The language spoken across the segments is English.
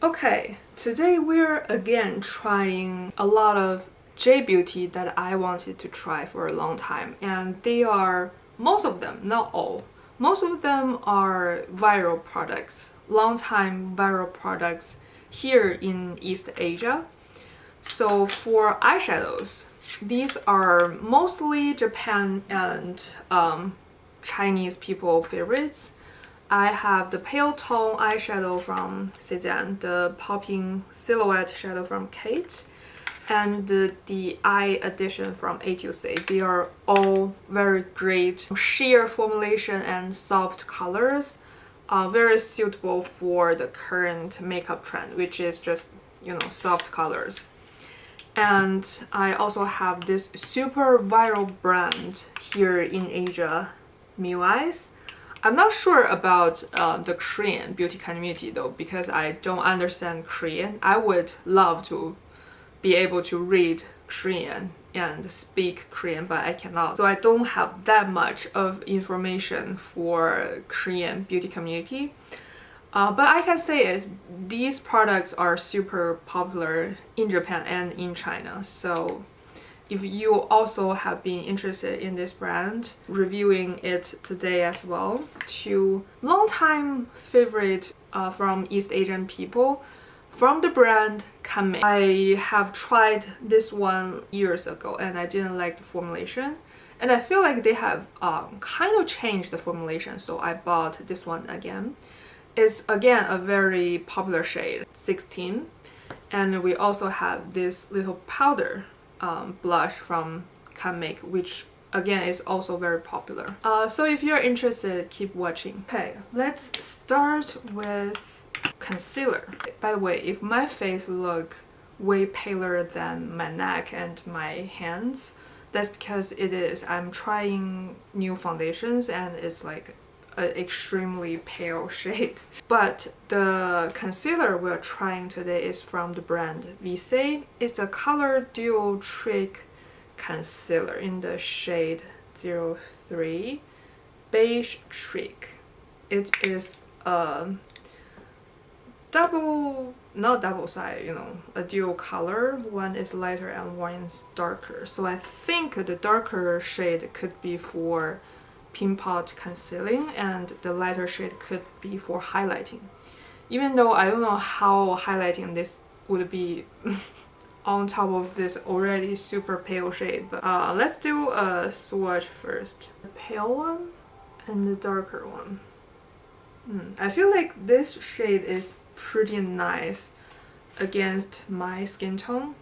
Okay, today we're again trying a lot of J beauty that I wanted to try for a long time, and they are, most of them, not all, most of them are viral products, long time viral products here in East Asia. So for eyeshadows, these are mostly Japan and Chinese people favorites. I have the pale tone eyeshadow from Cezanne, the popping silhouette shadow from Kate, and the eye edition from Ettusais. They are all very great sheer formulation and soft colors, very suitable for the current makeup trend, which is just, you know, soft colors. And I also have this super viral brand here in Asia, Muice. I'm not sure about the Korean beauty community though, because I don't understand Korean. I would love to be able to read Korean and speak Korean, but I cannot. So I don't have that much of information for Korean beauty community. But I can say is these products are super popular in Japan and in China. So if you also have been interested in this brand, reviewing it today as well. To long-time favorite from East Asian people, from the brand Canmake. I have tried this one years ago and I didn't like the formulation. And I feel like they have kind of changed the formulation, so I bought this one again. It's again a very popular shade, 16. And we also have this little powder blush from Canmake, which again is also very popular. So if you're interested, keep watching. Okay, let's start with concealer. By the way, if my face look way paler than my neck and my hands, that's because it is. I'm trying new foundations and it's like an extremely pale shade. But the concealer we're trying today is from the brand Visee. It's a color dual trick concealer in the shade 03 beige trick. It is a not double side, you know, a dual color. One is lighter and one is darker. So I think the darker shade could be for pinpoint concealing and the lighter shade could be for highlighting. Even though I don't know how highlighting this would be on top of this already super pale shade, but let's do a swatch first. The pale one and the darker one. I feel like this shade is pretty nice against my skin tone.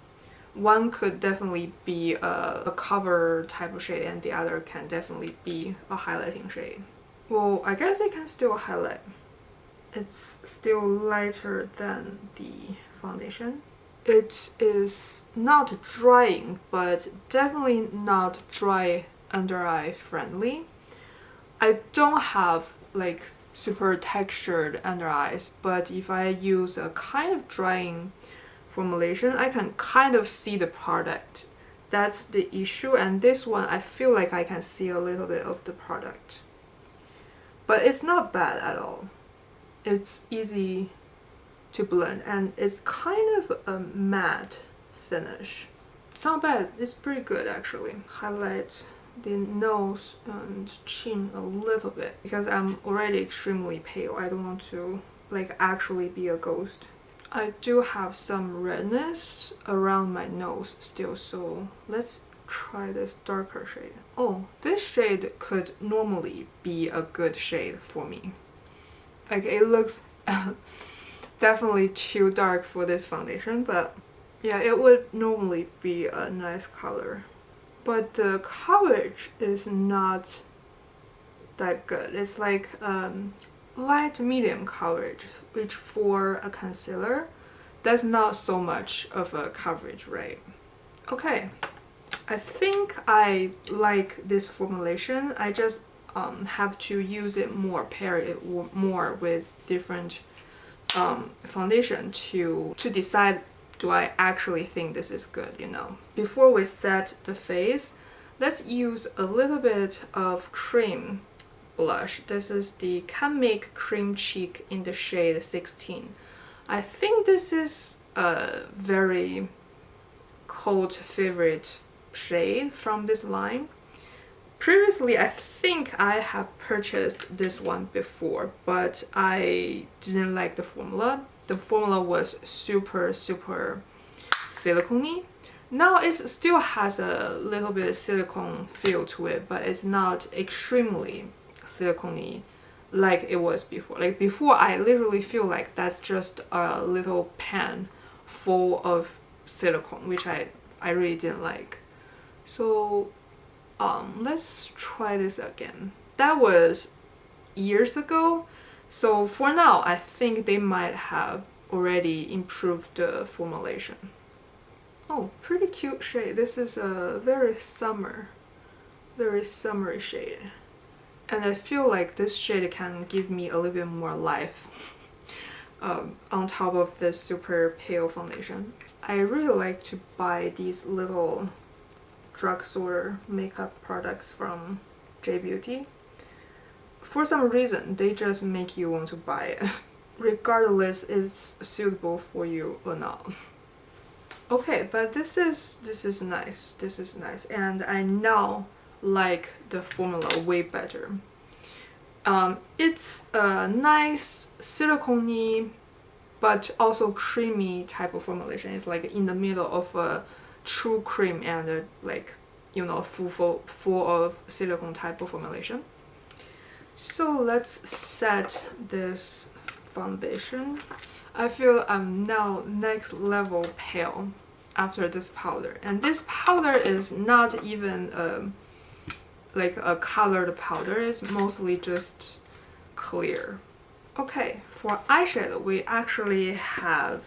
One could definitely be a cover type of shade and the other can definitely be a highlighting shade. Well, I guess it can still highlight. It's still lighter than the foundation. It is not drying, but definitely not dry under eye friendly. I don't have like super textured under eyes, but if I use a kind of drying formulation, I can kind of see the product. That's the issue, and this one I feel like I can see a little bit of the product. But it's not bad at all. It's easy to blend and it's kind of a matte finish. It's not bad, it's pretty good actually. Highlight the nose and chin a little bit because I'm already extremely pale. I don't want to like actually be a ghost. I do have some redness around my nose still, so let's try this darker shade. Oh, this shade could normally be a good shade for me. Like it looks definitely too dark for this foundation, but yeah, it would normally be a nice color. But the coverage is not that good. It's like light medium coverage, which for a concealer, that's not so much of a coverage, right? Okay, I think I like this formulation. I just have to use it more, pair it more with different foundation to decide, do I actually think this is good, you know? Before we set the face, let's use a little bit of cream blush. This is the Canmake Cream Cheek in the shade 16. I think this is a very cult favorite shade from this line. Previously, I think I have purchased this one before, but I didn't like the formula. The formula was super silicone-y. Now it still has a little bit of silicone feel to it, but it's not extremely silicone-y like it was before. Like before, I literally feel like that's just a little pan full of silicone, which I really didn't like. So let's try this again. That was years ago, so for now I think they might have already improved the formulation. Oh, pretty cute shade. This is a very summery shade, and I feel like this shade can give me a little bit more life on top of this super pale foundation. I really like to buy these little drugstore makeup products from J Beauty. For some reason, they just make you want to buy it, regardless it's suitable for you or not. Okay, but this is nice. This is nice, and I now like the formula way better. It's a nice silicone-y but also creamy type of formulation. It's like in the middle of a true cream and a, like, you know, full of silicone type of formulation. So let's set this foundation. I feel I'm now next level pale after this powder, and this powder is not even like a colored powder. It's mostly just clear. Okay, for eyeshadow we actually have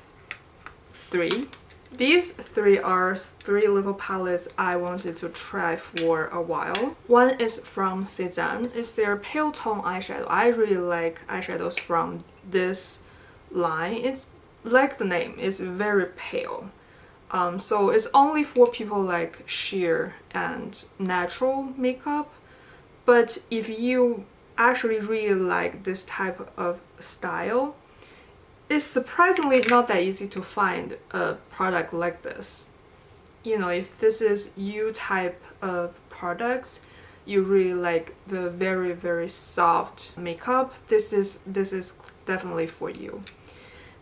3. These 3 are 3 little palettes I wanted to try for a while. One is from Cezanne. It's their pale tone eyeshadow. I really like eyeshadows from this line. It's like the name, it's very pale. So it's only for people like sheer and natural makeup. But if you actually really like this type of style, it's surprisingly not that easy to find a product like this. You know, if this is you type of products, you really like the very soft makeup, this is definitely for you.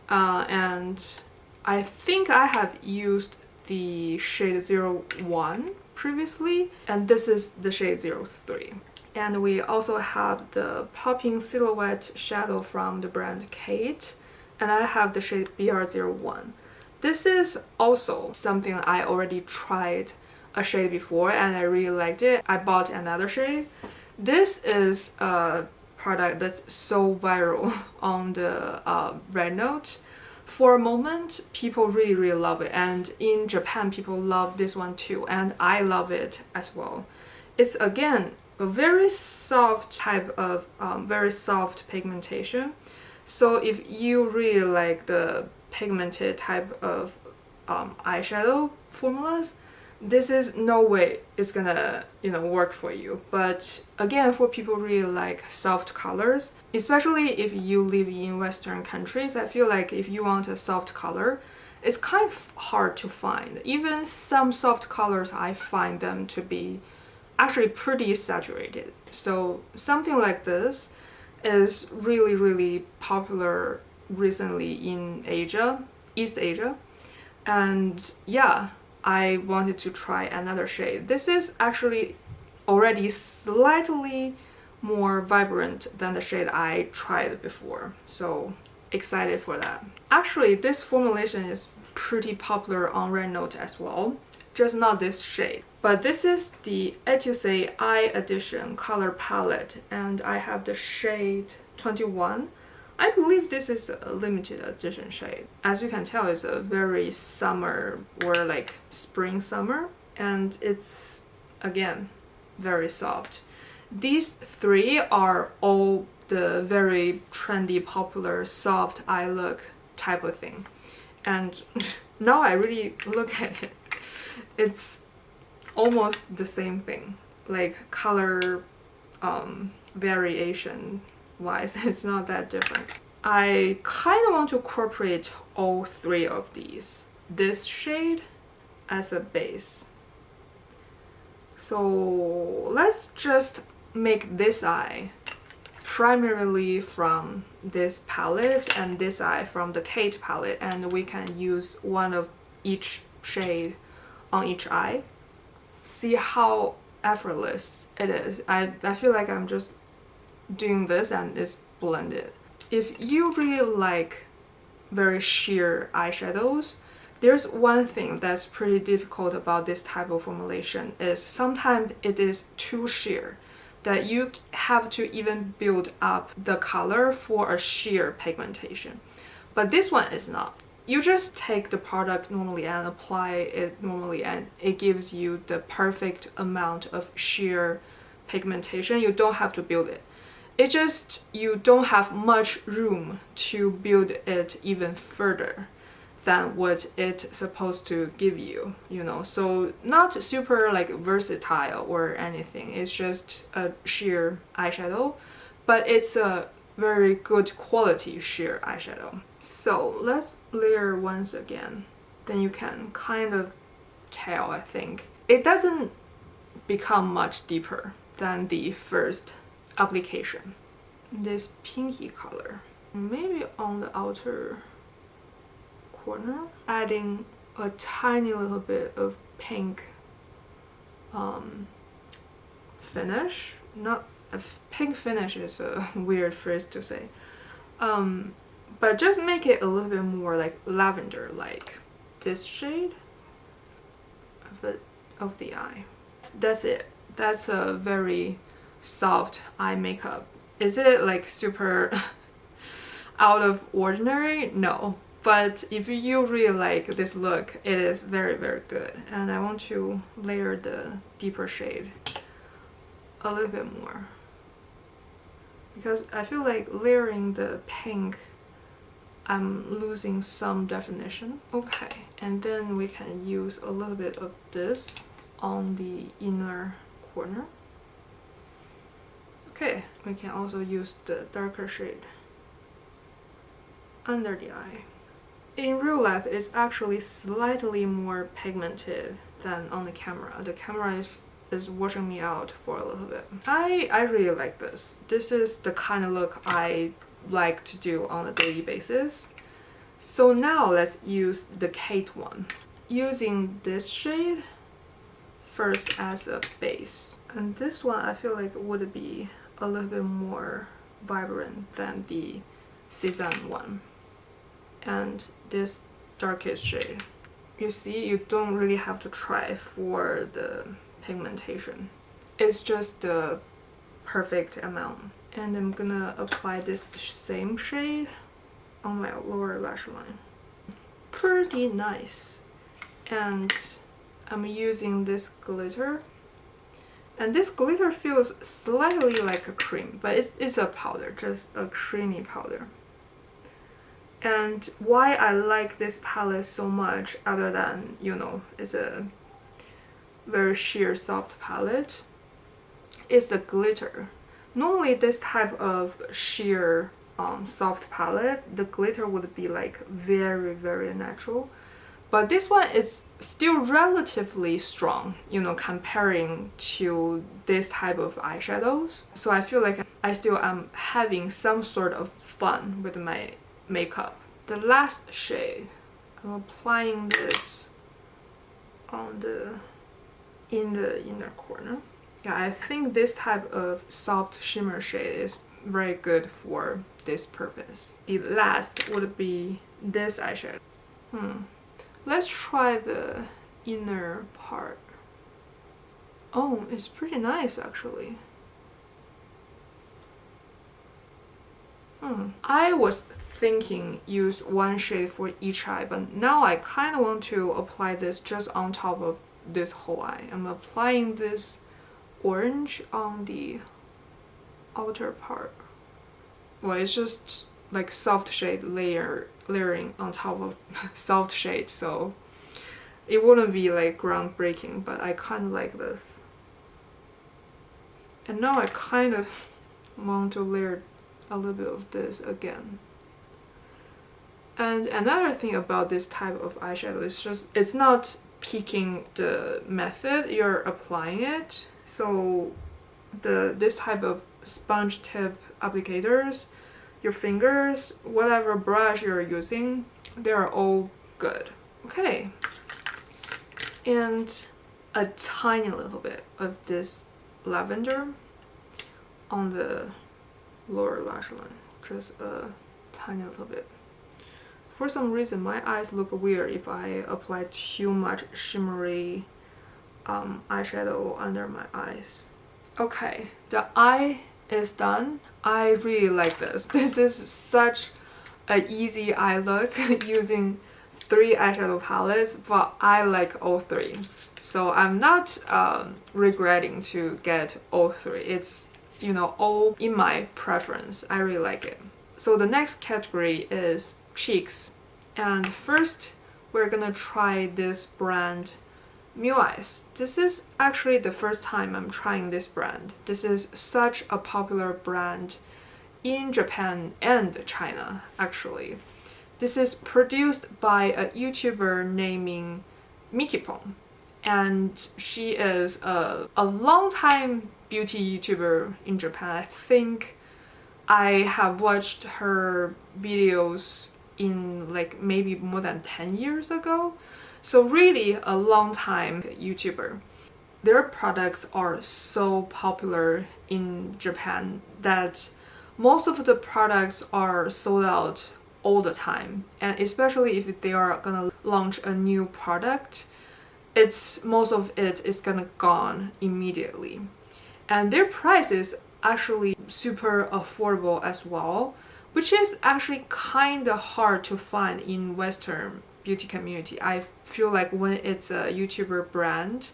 And I think I have used the shade 01 previously, and this is the shade 03. And we also have the Popping Silhouette Shadow from the brand Kate, and I have the shade BR01. This is also something I already tried a shade before and I really liked it. I bought another shade. This is a product that's so viral on the Red Note. For a moment, people really love it, and in Japan people love this one too, and I love it as well. It's again a very soft type of very soft pigmentation. So if you really like the pigmented type of eyeshadow formulas, this is no way it's gonna, you know, work for you. But again, for people who really like soft colors, especially if you live in Western countries, I feel like if you want a soft color, it's kind of hard to find. Even some soft colors, I find them to be actually pretty saturated. So something like this is really popular recently in Asia, East Asia. And yeah, I wanted to try another shade. This is actually already slightly more vibrant than the shade I tried before, so excited for that. Actually, this formulation is pretty popular on Red Note as well, just not this shade. But this is the Ettusais Eye Edition color palette, and I have the shade 21. I believe this is a limited edition shade. As you can tell, it's a very summer or like spring summer, and it's again very soft. These 3 are all the very trendy, popular soft eye look type of thing. And now I really look at it, it's almost the same thing. Like color variation wise, it's not that different. I kind of want to incorporate all three of these. This shade as a base. So let's just make this eye primarily from this palette and this eye from the Kate palette, and we can use one of each shade on each eye. See how effortless it is. I feel like I'm just doing this and it's blended. If you really like very sheer eyeshadows, there's one thing that's pretty difficult about this type of formulation is sometimes it is too sheer that you have to even build up the color for a sheer pigmentation. But this one is not. You just take the product normally and apply it normally and it gives you the perfect amount of sheer pigmentation. You don't have to build it. It just, you don't have much room to build it even further than what it's supposed to give you, you know. So not super like versatile or anything. It's just a sheer eyeshadow, but it's a very good quality sheer eyeshadow. So let's layer once again. Then you can kind of tell, I think. It doesn't become much deeper than the first application. This pinky color, maybe on the outer corner, adding a tiny little bit of pink finish. Not a pink finish is a weird phrase to say, but just make it a little bit more like lavender, like this shade of the eye. That's it. That's a very soft eye makeup. Is it like super out of ordinary? No. But if you really like this look, it is very, very good. And I want to layer the deeper shade a little bit more, because I feel like layering the pink, I'm losing some definition. Okay, and then we can use a little bit of this on the inner corner. Okay, we can also use the darker shade under the eye. In real life, it's actually slightly more pigmented than on the camera. The camera is washing me out for a little bit. I really like this. This is the kind of look I like to do on a daily basis. So now let's use the Kate one. Using this shade first as a base. And this one I feel like would be a little bit more vibrant than the Cezanne one. And this darkest shade. You see, you don't really have to try for the pigmentation. It's just the perfect amount. And I'm gonna apply this same shade on my lower lash line. Pretty nice. And I'm using this glitter. And this glitter feels slightly like a cream, but it's a powder, just a creamy powder. And why I like this palette so much, other than, you know, it's a very sheer soft palette, is the glitter. Normally this type of sheer soft palette, the glitter would be like very, very natural. But this one is still relatively strong, you know, comparing to this type of eyeshadows. So I feel like I still am having some sort of fun with my makeup. The last shade, I'm applying this on in the inner corner. Yeah, I think this type of soft shimmer shade is very good for this purpose. The last would be this eyeshadow. Let's try the inner part. Oh, it's pretty nice actually. I was thinking use one shade for each eye, but now I kind of want to apply this just on top of this whole eye. I'm applying this orange on the outer part. Well, it's just like soft shade layering on top of soft shade, so it wouldn't be like groundbreaking, but I kind of like this. And now I kind of want to layer a little bit of this again. And another thing about this type of eyeshadow is just it's not peaking the method you're applying it. So this type of sponge tip applicators, your fingers, whatever brush you're using, they're all good. Okay, and a tiny little bit of this lavender on the lower lash line, just a tiny little bit. For some reason my eyes look weird if I apply too much shimmery eyeshadow under my eyes. Okay, the eye is done. I really like this. This is such an easy eye look using 3 eyeshadow palettes, but I like all 3. So I'm not regretting to get all 3. It's, you know, all in my preference. I really like it. So the next category is cheeks. And first we're gonna try this brand Muice. This is actually the first time I'm trying this brand. This is such a popular brand in Japan and China, actually. This is produced by a YouTuber named Mikipon, and she is a long-time beauty YouTuber in Japan. I think I have watched her videos in like maybe more than 10 years ago. So really a long time YouTuber. Their products are so popular in Japan that most of the products are sold out all the time, and especially if they are gonna launch a new product, most of it is gonna gone immediately. And their price is actually super affordable as well, which is actually kind of hard to find in Western beauty community. I feel like when it's a YouTuber brand,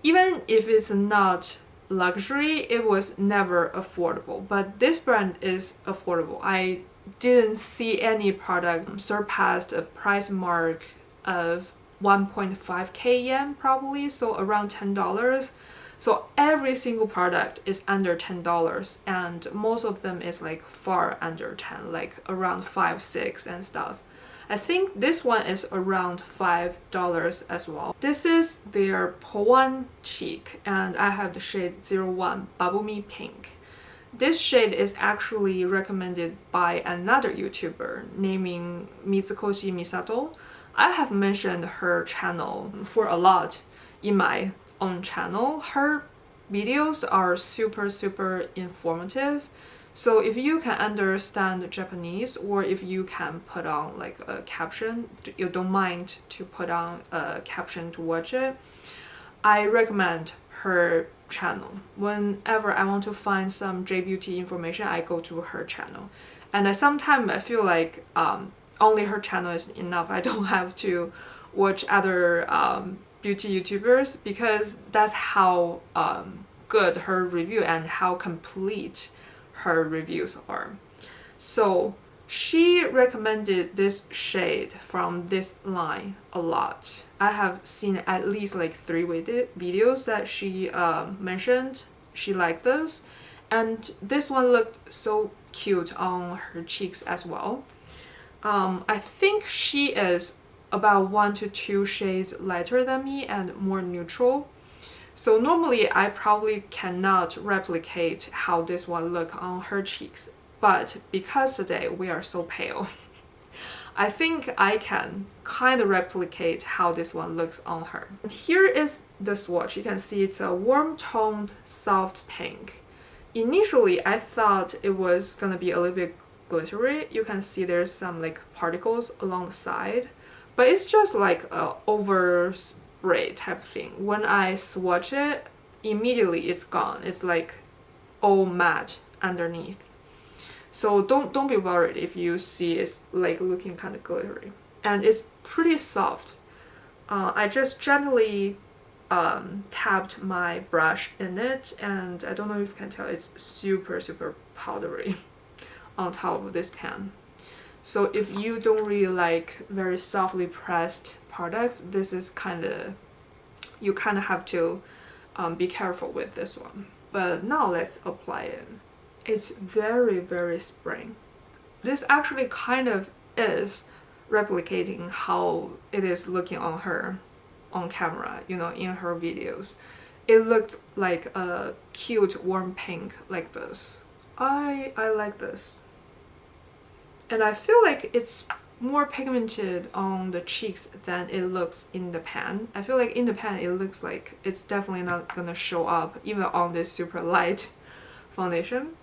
even if it's not luxury, it was never affordable. But this brand is affordable. I didn't see any product surpass a price mark of 1.5k yen probably, so around $10. So every single product is under $10, and most of them is like far under 10, like around 5, 6 and stuff. I think this one is around $5 as well. This is their powan cheek, and I have the shade 01 Bubble Me Pink. This shade is actually recommended by another YouTuber named Mitsukoshi Misato. I have mentioned her channel for a lot in my own channel. Her videos are super informative. So if you can understand Japanese, or if you can put on like a caption, you don't mind to put on a caption to watch it, I recommend her channel. Whenever I want to find some J-beauty information, I go to her channel. And sometimes I feel like only her channel is enough. I don't have to watch other beauty YouTubers, because that's how good her review and how complete her reviews are. So she recommended this shade from this line a lot. I have seen at least like 3 videos that she mentioned she liked this, and this one looked so cute on her cheeks as well. I think she is about 1 to 2 shades lighter than me and more neutral. So normally I probably cannot replicate how this one look on her cheeks, but because today we are so pale, I think I can kind of replicate how this one looks on her. And here is the swatch. You can see it's a warm toned soft pink. Initially I thought it was gonna be a little bit glittery. You can see there's some like particles along the side, but it's just like a overspray type thing. When I swatch it, immediately it's gone. It's like all matte underneath. So don't be worried if you see it's like looking kind of glittery. And it's pretty soft. I just gently tapped my brush in it, and I don't know if you can tell, it's super powdery on top of this pan. So if you don't really like very softly pressed products, this is you kind of have to be careful with this one. But now let's apply it. It's very spring. This actually kind of is replicating how it is looking on her on camera, you know, in her videos. It looked like a cute warm pink like this. I like this. And I feel like it's more pigmented on the cheeks than it looks in the pan. I feel like in the pan it looks like it's definitely not gonna show up even on this super light foundation.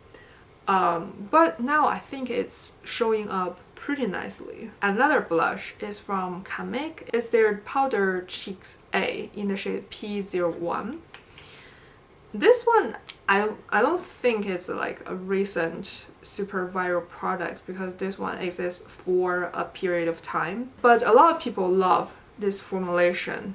But now I think it's showing up pretty nicely. Another blush is from Canmake. It's their Powder Cheeks A in the shade P01. This one, I don't think it's like a recent super viral product because this one exists for a period of time. But a lot of people love this formulation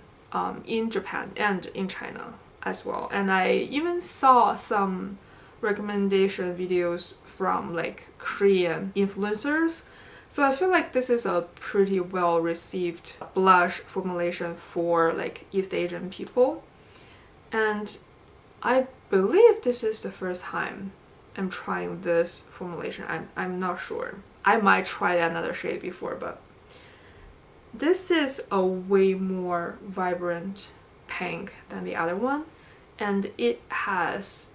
in Japan and in China as well. And I even saw some recommendation videos from like Korean influencers. So I feel like this is a pretty well received blush formulation for like East Asian people. And I believe this is the first time I'm trying this formulation. I'm not sure. I might try another shade before, but this is a way more vibrant pink than the other one. And it has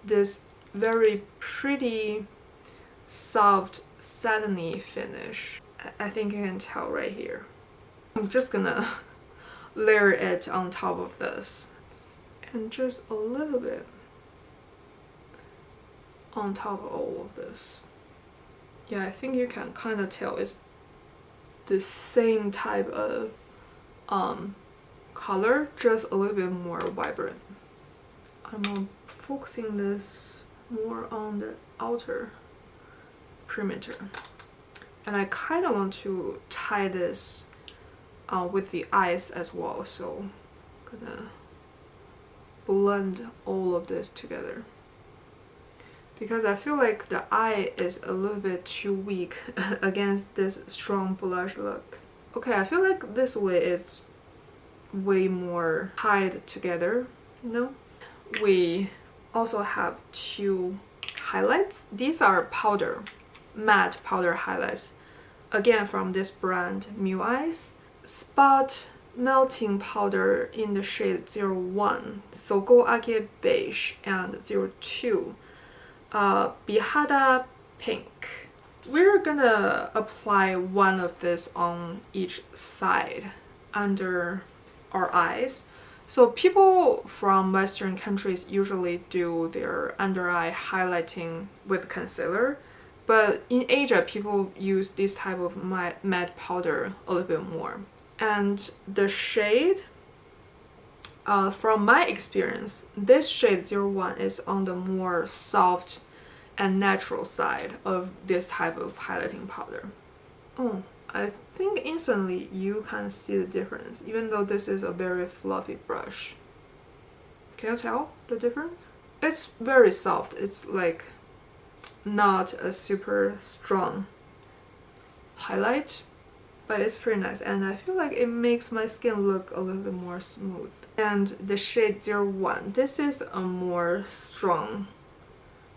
this very pretty, soft, satiny finish. I think you can tell right here. I'm just gonna layer it on top of this. And just a little bit on top of all of this. Yeah, I think you can kind of tell it's the same type of color, just a little bit more vibrant. I'm focusing this more on the outer perimeter. And I kind of want to tie this with the eyes as well, so I'm gonna blend all of this together because I feel like the eye is a little bit too weak against this strong blush look. Okay, I feel like this way is way more tied together, you know? We also have two highlights. These are powder, matte powder highlights, again from this brand Muice. Spot melting powder in the shade 01, sokoage beige, and 02, bihada pink. We're gonna apply one of this on each side under our eyes. So people from Western countries usually do their under eye highlighting with concealer, but in Asia people use this type of matte powder a little bit more. And the shade, from my experience, this shade 01 is on the more soft and natural side of this type of highlighting powder. Oh, I think instantly you can see the difference, even though this is a very fluffy brush. Can you tell the difference? It's very soft. It's like not a super strong highlight, but it's pretty nice, and I feel like it makes my skin look a little bit more smooth. And the shade 01, this is a more strong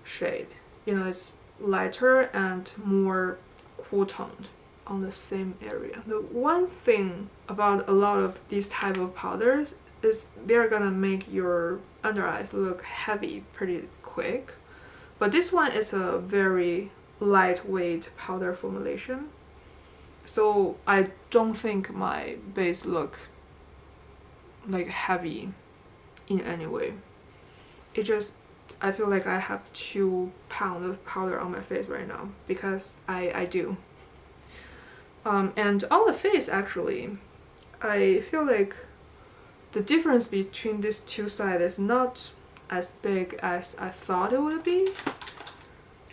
shade. You know, it's lighter and more cool toned on the same area. The one thing about a lot of these type of powders is they're gonna make your under eyes look heavy pretty quick. But this one is a very lightweight powder formulation. So I don't think my base look like heavy in any way. It just, I feel like I have 2 pounds of powder on my face right now because I do. And on the face actually, I feel like the difference between these two sides is not as big as I thought it would be.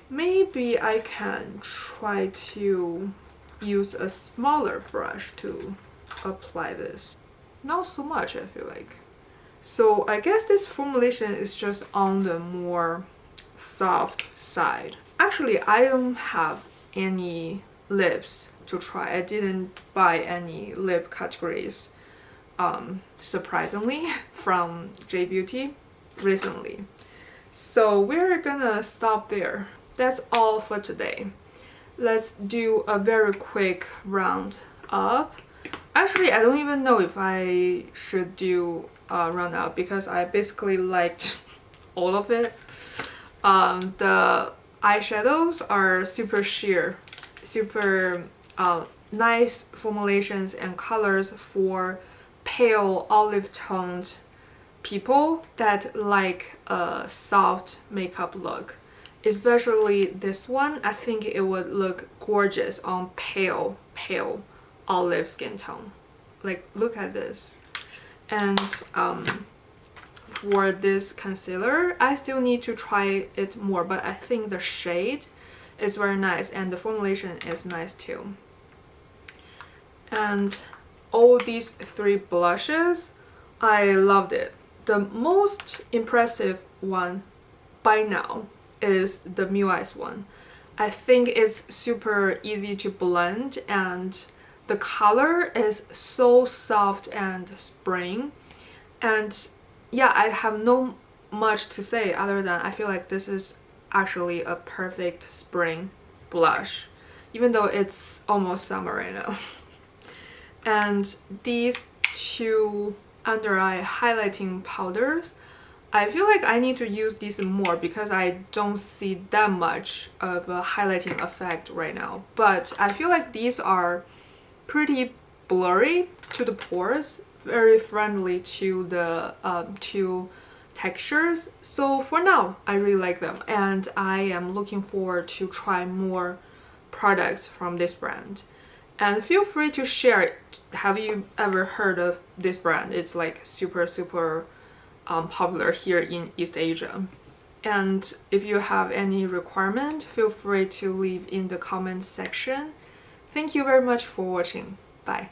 Maybe I can try to use a smaller brush to apply this. Not so much, I feel like. So I guess this formulation is just on the more soft side. Actually, I don't have any lips to try. I didn't buy any lip categories, surprisingly, from J Beauty recently. So we're gonna stop there. That's all for today. Let's do a very quick round up. Actually, I don't even know if I should do round up because I basically liked all of it. The eyeshadows are super sheer, super nice formulations and colors for pale olive toned people that like a soft makeup look. Especially this one, I think it would look gorgeous on pale olive skin tone. Like, look at this. And for this concealer, I still need to try it more, but I think the shade is very nice and the formulation is nice too. And all these 3 blushes, I loved it. The most impressive one by now is the Muice one. I think it's super easy to blend and the color is so soft and spring. And yeah, I have no much to say other than I feel like this is actually a perfect spring blush, even though it's almost summer right now. And these 2 under eye highlighting powders, I feel like I need to use these more because I don't see that much of a highlighting effect right now. But I feel like these are pretty blurry to the pores, very friendly to the textures. So for now, I really like them and I am looking forward to try more products from this brand. And feel free to share it. Have you ever heard of this brand? It's like super popular here in East Asia. And if you have any requirement, feel free to leave in the comment section. Thank you very much for watching. Bye.